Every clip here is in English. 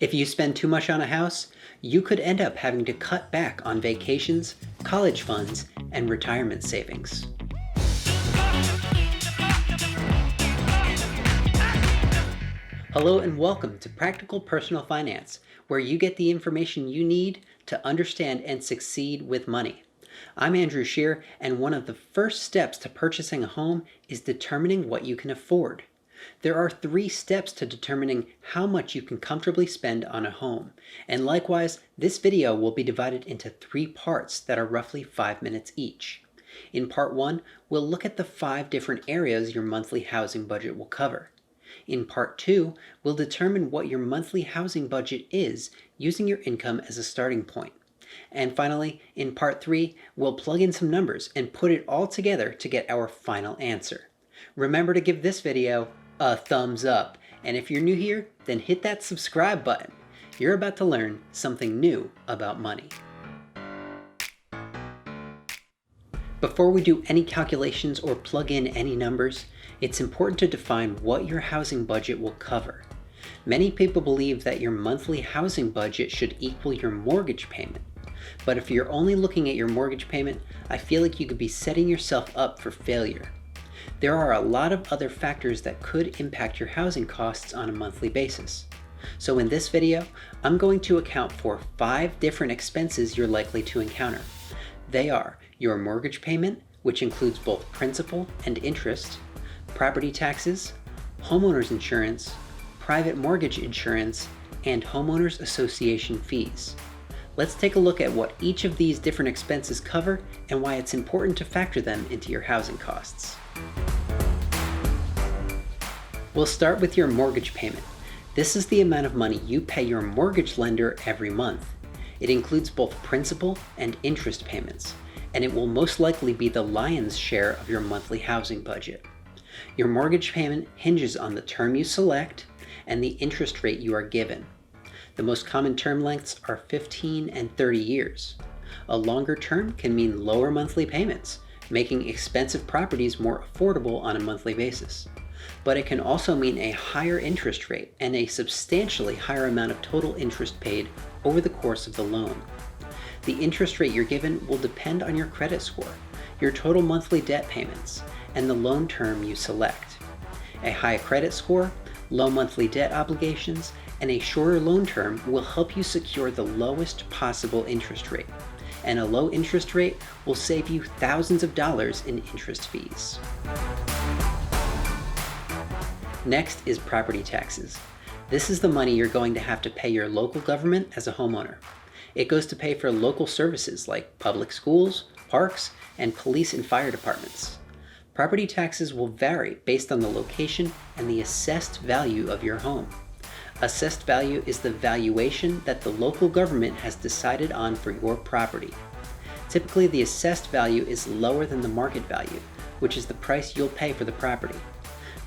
If you spend too much on a house, you could end up having to cut back on vacations, college funds, and retirement savings. Hello and welcome to Practical Personal Finance, where you get the information you need to understand and succeed with money. I'm Andrew Shear, and one of the first steps to purchasing a home is determining what you can afford. There are 3 steps to determining how much you can comfortably spend on a home, and likewise, this video will be divided into 3 parts that are roughly 5 minutes each. In part 1, we'll look at the 5 different areas your monthly housing budget will cover. In part 2, we'll determine what your monthly housing budget is using your income as a starting point. And finally, in part 3, we'll plug in some numbers and put it all together to get our final answer. Remember to give this video a thumbs up, and if you're new here, then hit that subscribe button. You're about to learn something new about money. Before we do any calculations or plug in any numbers, it's important to define what your housing budget will cover. Many people believe that your monthly housing budget should equal your mortgage payment. But if you're only looking at your mortgage payment, I feel like you could be setting yourself up for failure. There are a lot of other factors that could impact your housing costs on a monthly basis. So in this video, I'm going to account for 5 different expenses you're likely to encounter. They are your mortgage payment, which includes both principal and interest, property taxes, homeowners insurance, private mortgage insurance, and homeowners association fees. Let's take a look at what each of these different expenses cover and why it's important to factor them into your housing costs. We'll start with your mortgage payment. This is the amount of money you pay your mortgage lender every month. It includes both principal and interest payments, and it will most likely be the lion's share of your monthly housing budget. Your mortgage payment hinges on the term you select and the interest rate you are given. The most common term lengths are 15 and 30 years. A longer term can mean lower monthly payments, making expensive properties more affordable on a monthly basis. But it can also mean a higher interest rate and a substantially higher amount of total interest paid over the course of the loan. The interest rate you're given will depend on your credit score, your total monthly debt payments, and the loan term you select. A high credit score, low monthly debt obligations, and a shorter loan term will help you secure the lowest possible interest rate. And a low interest rate will save you thousands of dollars in interest fees. Next is property taxes. This is the money you're going to have to pay your local government as a homeowner. It goes to pay for local services like public schools, parks, and police and fire departments. Property taxes will vary based on the location and the assessed value of your home. Assessed value is the valuation that the local government has decided on for your property. Typically, the assessed value is lower than the market value, which is the price you'll pay for the property.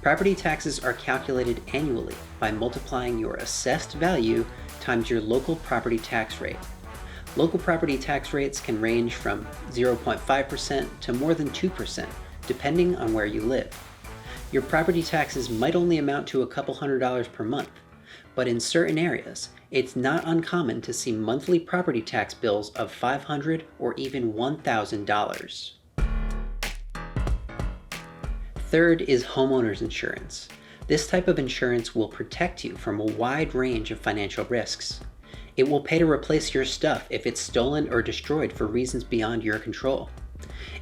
Property taxes are calculated annually by multiplying your assessed value times your local property tax rate. Local property tax rates can range from 0.5% to more than 2%, depending on where you live. Your property taxes might only amount to a couple $100s per month, but in certain areas, it's not uncommon to see monthly property tax bills of $500 or even $1,000. Third is homeowners insurance. This type of insurance will protect you from a wide range of financial risks. It will pay to replace your stuff if it's stolen or destroyed for reasons beyond your control.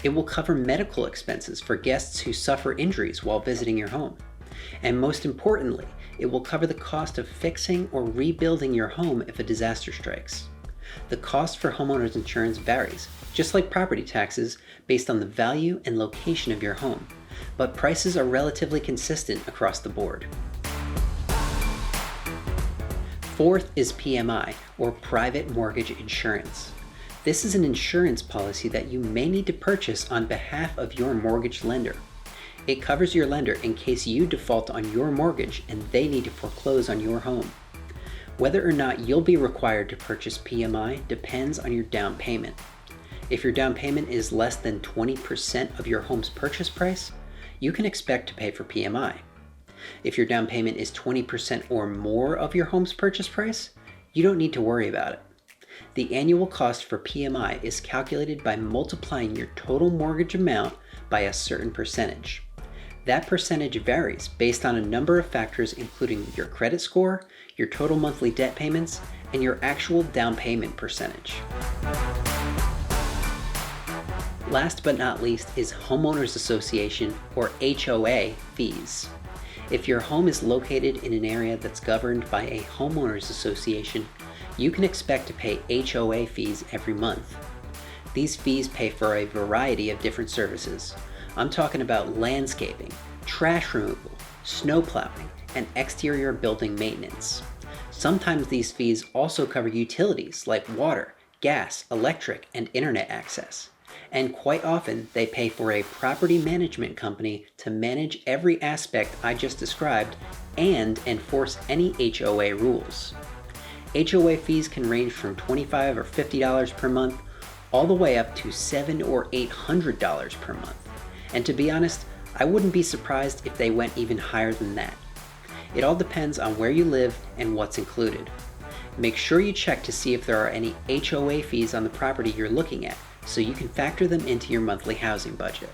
It will cover medical expenses for guests who suffer injuries while visiting your home. And most importantly, it will cover the cost of fixing or rebuilding your home if a disaster strikes. The cost for homeowners insurance varies, just like property taxes, based on the value and location of your home, but prices are relatively consistent across the board. Fourth is PMI, or private mortgage insurance. This is an insurance policy that you may need to purchase on behalf of your mortgage lender. It covers your lender in case you default on your mortgage and they need to foreclose on your home. Whether or not you'll be required to purchase PMI depends on your down payment. If your down payment is less than 20% of your home's purchase price, you can expect to pay for PMI. If your down payment is 20% or more of your home's purchase price, you don't need to worry about it. The annual cost for PMI is calculated by multiplying your total mortgage amount by a certain percentage. That percentage varies based on a number of factors, including your credit score, your total monthly debt payments, and your actual down payment percentage. Last but not least is Homeowners Association, or HOA, fees. If your home is located in an area that's governed by a homeowners association, you can expect to pay HOA fees every month. These fees pay for a variety of different services. I'm talking about landscaping, trash removal, snow plowing, and exterior building maintenance. Sometimes these fees also cover utilities like water, gas, electric, and internet access. And quite often, they pay for a property management company to manage every aspect I just described and enforce any HOA rules. HOA fees can range from $25 or $50 per month, all the way up to $700 or $800 per month. And to be honest, I wouldn't be surprised if they went even higher than that. It all depends on where you live and what's included. Make sure you check to see if there are any HOA fees on the property you're looking at, so you can factor them into your monthly housing budget.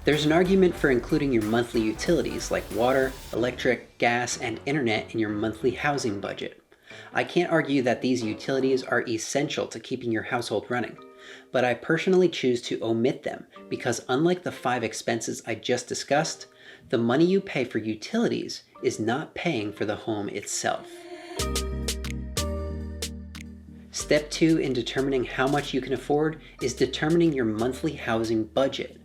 There's an argument for including your monthly utilities like water, electric, gas, and internet in your monthly housing budget. I can't argue that these utilities are essential to keeping your household running, but I personally choose to omit them because unlike the 5 expenses I just discussed, the money you pay for utilities is not paying for the home itself. Step 2 in determining how much you can afford is determining your monthly housing budget.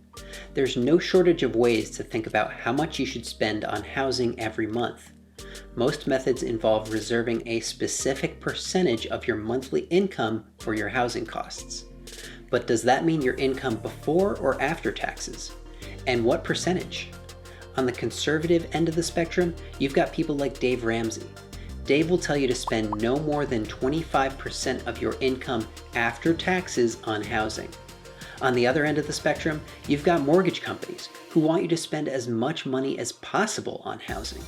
There's no shortage of ways to think about how much you should spend on housing every month. Most methods involve reserving a specific percentage of your monthly income for your housing costs. But does that mean your income before or after taxes? And what percentage? On the conservative end of the spectrum, you've got people like Dave Ramsey. Dave will tell you to spend no more than 25% of your income after taxes on housing. On the other end of the spectrum, you've got mortgage companies who want you to spend as much money as possible on housing.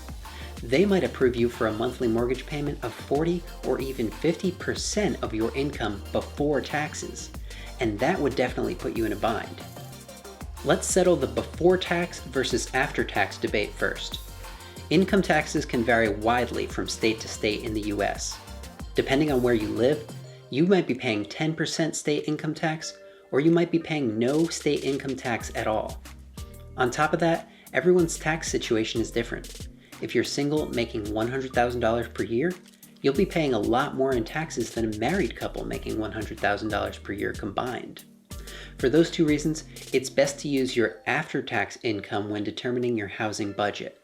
They might approve you for a monthly mortgage payment of 40 or even 50% of your income before taxes, and that would definitely put you in a bind. Let's settle the before tax versus after tax debate first. Income taxes can vary widely from state to state in the US. Depending on where you live, you might be paying 10% state income tax, or you might be paying no state income tax at all. On top of that, everyone's tax situation is different. If you're single making $100,000 per year, you'll be paying a lot more in taxes than a married couple making $100,000 per year combined. For those 2 reasons, it's best to use your after-tax income when determining your housing budget.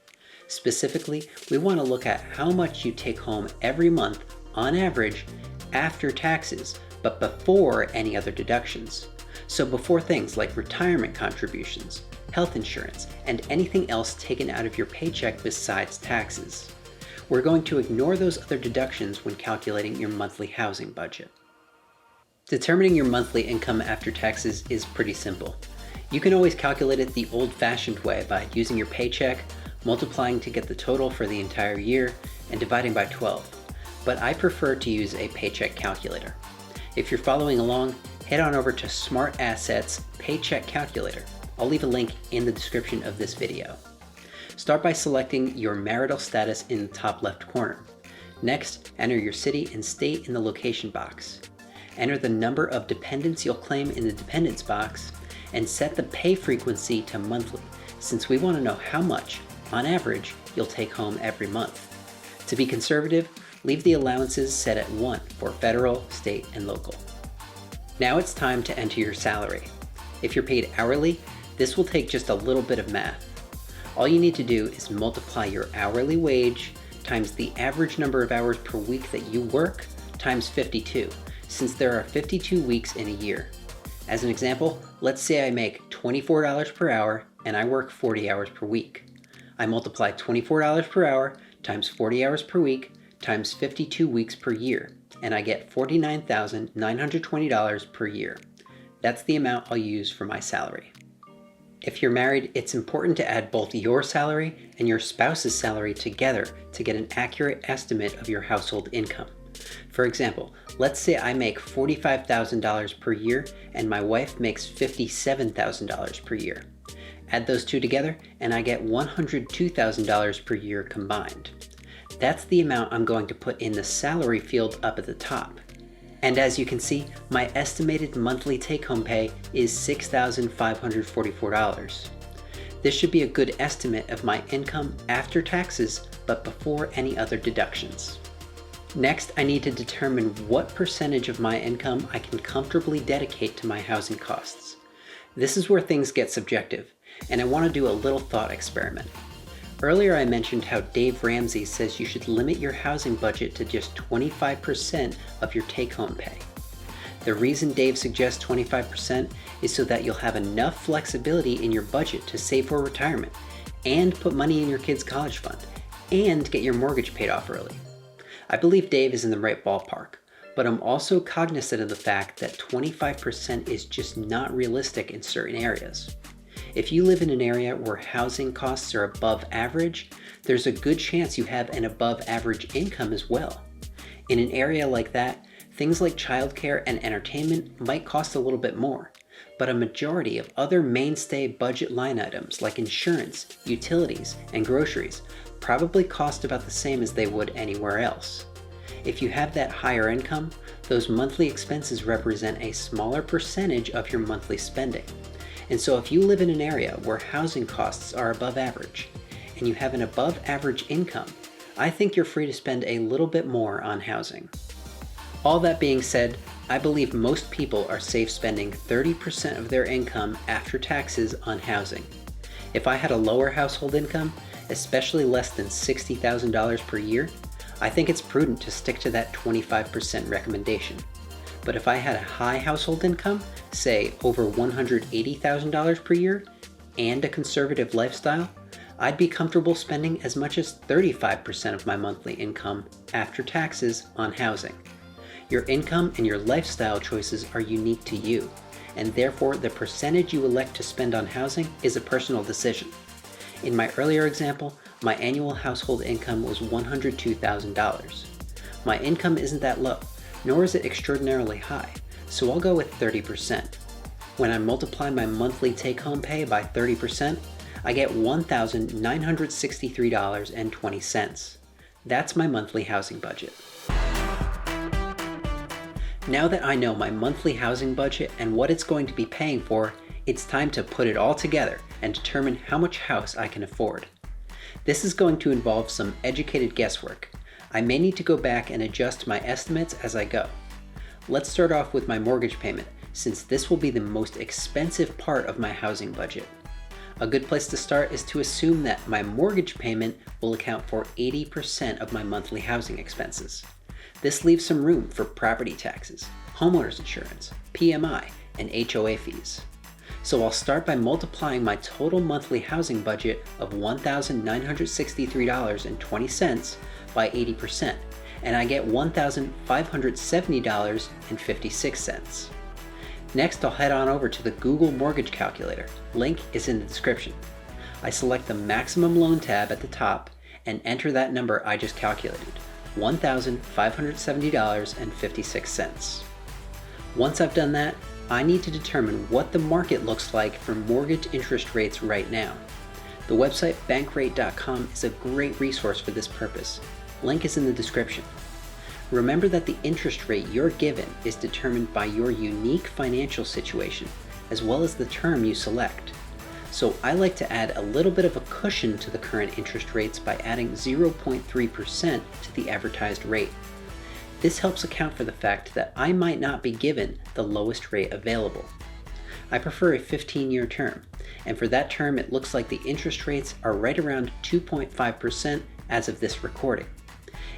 Specifically, we want to look at how much you take home every month, on average, after taxes, but before any other deductions. So before things like retirement contributions, health insurance, and anything else taken out of your paycheck besides taxes. We're going to ignore those other deductions when calculating your monthly housing budget. Determining your monthly income after taxes is pretty simple. You can always calculate it the old-fashioned way by using your paycheck, multiplying to get the total for the entire year, and dividing by 12. But I prefer to use a paycheck calculator. If you're following along, head on over to Smart Assets Paycheck Calculator. I'll leave a link in the description of this video. Start by selecting your marital status in the top left corner. Next, enter your city and state in the location box. Enter the number of dependents you'll claim in the dependents box, and set the pay frequency to monthly, since we want to know how much, on average, you'll take home every month. To be conservative, leave the allowances set at 1 for federal, state, and local. Now it's time to enter your salary. If you're paid hourly, this will take just a little bit of math. All you need to do is multiply your hourly wage times the average number of hours per week that you work times 52, since there are 52 weeks in a year. As an example, let's say I make $24 per hour and I work 40 hours per week. I multiply $24 per hour times 40 hours per week times 52 weeks per year, and I get $49,920 per year. That's the amount I'll use for my salary. If you're married, it's important to add both your salary and your spouse's salary together to get an accurate estimate of your household income. For example, let's say I make $45,000 per year and my wife makes $57,000 per year. Add those two together and I get $102,000 per year combined. That's the amount I'm going to put in the salary field up at the top. And as you can see, my estimated monthly take-home pay is $6,544. This should be a good estimate of my income after taxes, but before any other deductions. Next, I need to determine what percentage of my income I can comfortably dedicate to my housing costs. This is where things get subjective, and I want to do a little thought experiment. Earlier I mentioned how Dave Ramsey says you should limit your housing budget to just 25% of your take-home pay. The reason Dave suggests 25% is so that you'll have enough flexibility in your budget to save for retirement, and put money in your kids' college fund, and get your mortgage paid off early. I believe Dave is in the right ballpark, but I'm also cognizant of the fact that 25% is just not realistic in certain areas. If you live in an area where housing costs are above average, there's a good chance you have an above average income as well. In an area like that, things like childcare and entertainment might cost a little bit more, but a majority of other mainstay budget line items like insurance, utilities, and groceries probably cost about the same as they would anywhere else. If you have that higher income, those monthly expenses represent a smaller percentage of your monthly spending. And so if you live in an area where housing costs are above average, and you have an above average income, I think you're free to spend a little bit more on housing. All that being said, I believe most people are safe spending 30% of their income after taxes on housing. If I had a lower household income, especially less than $60,000 per year, I think it's prudent to stick to that 25% recommendation. But if I had a high household income, say over $180,000 per year, and a conservative lifestyle, I'd be comfortable spending as much as 35% of my monthly income after taxes on housing. Your income and your lifestyle choices are unique to you, and therefore the percentage you elect to spend on housing is a personal decision. In my earlier example, my annual household income was $102,000. My income isn't that low, nor is it extraordinarily high, so I'll go with 30%. When I multiply my monthly take-home pay by 30%, I get $1,963.20. That's my monthly housing budget. Now that I know my monthly housing budget and what it's going to be paying for, it's time to put it all together and determine how much house I can afford. This is going to involve some educated guesswork. I may need to go back and adjust my estimates as I go. Let's start off with my mortgage payment, since this will be the most expensive part of my housing budget. A good place to start is to assume that my mortgage payment will account for 80% of my monthly housing expenses. This leaves some room for property taxes, homeowners insurance, PMI, and HOA fees. So I'll start by multiplying my total monthly housing budget of $1,963.20 by 80%, and I get $1,570.56. Next, I'll head on over to the Google Mortgage Calculator. Link is in the description. I select the Maximum Loan tab at the top and enter that number I just calculated, $1,570.56. Once I've done that, I need to determine what the market looks like for mortgage interest rates right now. The website bankrate.com is a great resource for this purpose. Link is in the description. Remember that the interest rate you're given is determined by your unique financial situation, as well as the term you select. So I like to add a little bit of a cushion to the current interest rates by adding 0.3% to the advertised rate. This helps account for the fact that I might not be given the lowest rate available. I prefer a 15-year term, and for that term it looks like the interest rates are right around 2.5% as of this recording.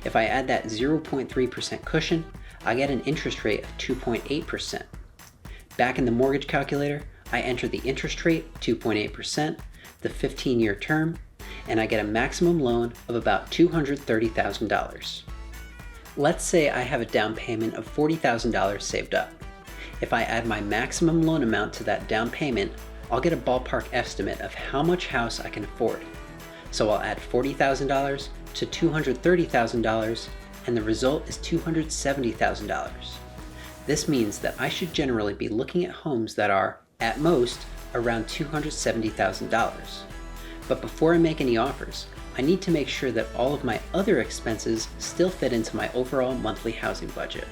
If I add that 0.3% cushion, I get an interest rate of 2.8%. Back in the mortgage calculator, I enter the interest rate, 2.8%, the 15-year term, and I get a maximum loan of about $230,000. Let's say I have a down payment of $40,000 saved up. If I add my maximum loan amount to that down payment, I'll get a ballpark estimate of how much house I can afford. So I'll add $40,000 to $230,000, and the result is $270,000. This means that I should generally be looking at homes that are, at most, around $270,000. But before I make any offers, I need to make sure that all of my other expenses still fit into my overall monthly housing budget.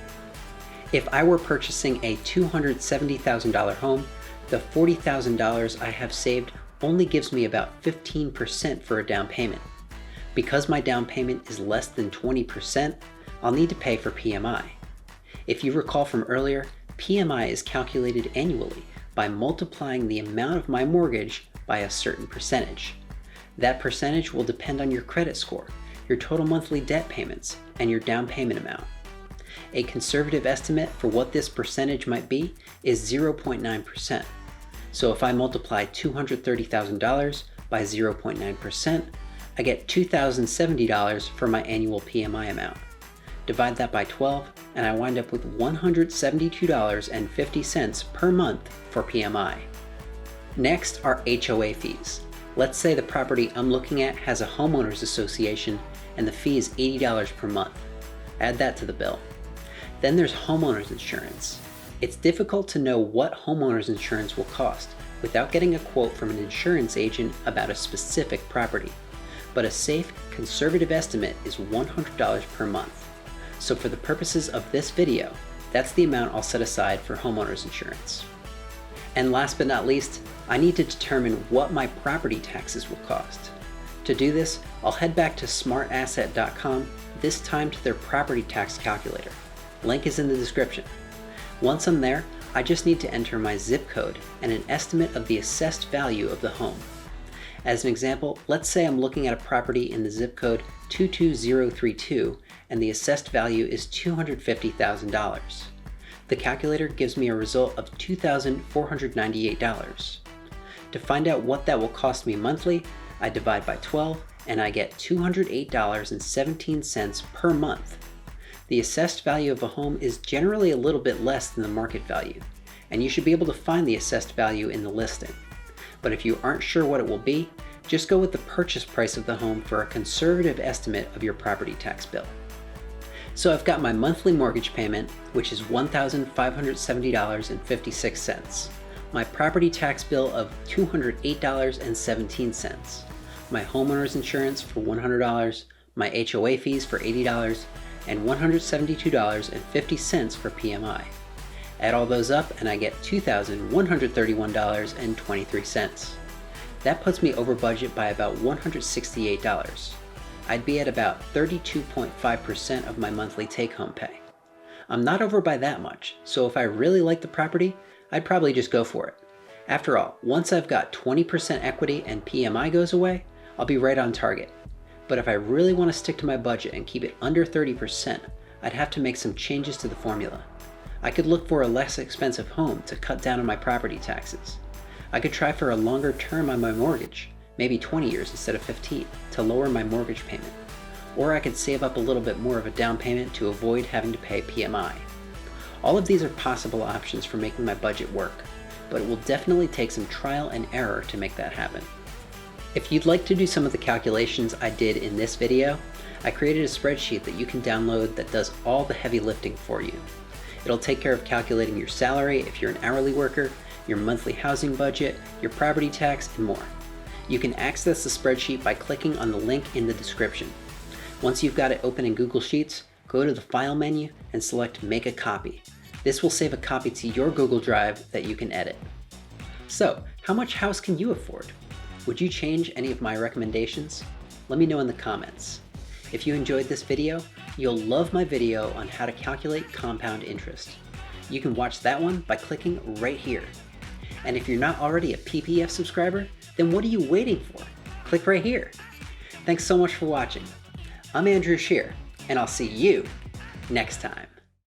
If I were purchasing a $270,000 home, the $40,000 I have saved only gives me about 15% for a down payment. Because my down payment is less than 20%, I'll need to pay for PMI. If you recall from earlier, PMI is calculated annually by multiplying the amount of my mortgage by a certain percentage. That percentage will depend on your credit score, your total monthly debt payments, and your down payment amount. A conservative estimate for what this percentage might be is 0.9%. So if I multiply $230,000 by 0.9%, I get $2,070 for my annual PMI amount. Divide that by 12, and I wind up with $172.50 per month for PMI. Next are HOA fees. Let's say the property I'm looking at has a homeowners association and the fee is $80 per month. Add that to the bill. Then there's homeowners insurance. It's difficult to know what homeowners insurance will cost without getting a quote from an insurance agent about a specific property. But a safe, conservative estimate is $100 per month. So for the purposes of this video, that's the amount I'll set aside for homeowners insurance. And last but not least, I need to determine what my property taxes will cost. To do this, I'll head back to smartasset.com, this time to their property tax calculator. Link is in the description. Once I'm there, I just need to enter my zip code and an estimate of the assessed value of the home. As an example, let's say I'm looking at a property in the zip code 22032 and the assessed value is $250,000. The calculator gives me a result of $2,498. To find out what that will cost me monthly, I divide by 12 and I get $208.17 per month. The assessed value of a home is generally a little bit less than the market value, and you should be able to find the assessed value in the listing. But if you aren't sure what it will be, just go with the purchase price of the home for a conservative estimate of your property tax bill. So I've got my monthly mortgage payment, which is $1,570.56, my property tax bill of $208.17, my homeowner's insurance for $100, my HOA fees for $80, and $172.50 for PMI. Add all those up and I get $2,131.23. That puts me over budget by about $168. I'd be at about 32.5% of my monthly take-home pay. I'm not over by that much, so if I really like the property, I'd probably just go for it. After all, once I've got 20% equity and PMI goes away, I'll be right on target. But if I really want to stick to my budget and keep it under 30%, I'd have to make some changes to the formula. I could look for a less expensive home to cut down on my property taxes. I could try for a longer term on my mortgage, maybe 20 years instead of 15, to lower my mortgage payment. Or I could save up a little bit more of a down payment to avoid having to pay PMI. All of these are possible options for making my budget work, but it will definitely take some trial and error to make that happen. If you'd like to do some of the calculations I did in this video, I created a spreadsheet that you can download that does all the heavy lifting for you. It'll take care of calculating your salary if you're an hourly worker, your monthly housing budget, your property tax, and more. You can access the spreadsheet by clicking on the link in the description. Once you've got it open in Google Sheets, go to the File menu and select Make a Copy. This will save a copy to your Google Drive that you can edit. So, how much house can you afford? Would you change any of my recommendations? Let me know in the comments. If you enjoyed this video, you'll love my video on how to calculate compound interest. You can watch that one by clicking right here. And if you're not already a PPF subscriber, then what are you waiting for? Click right here. Thanks so much for watching. I'm Andrew Scheer, and I'll see you next time.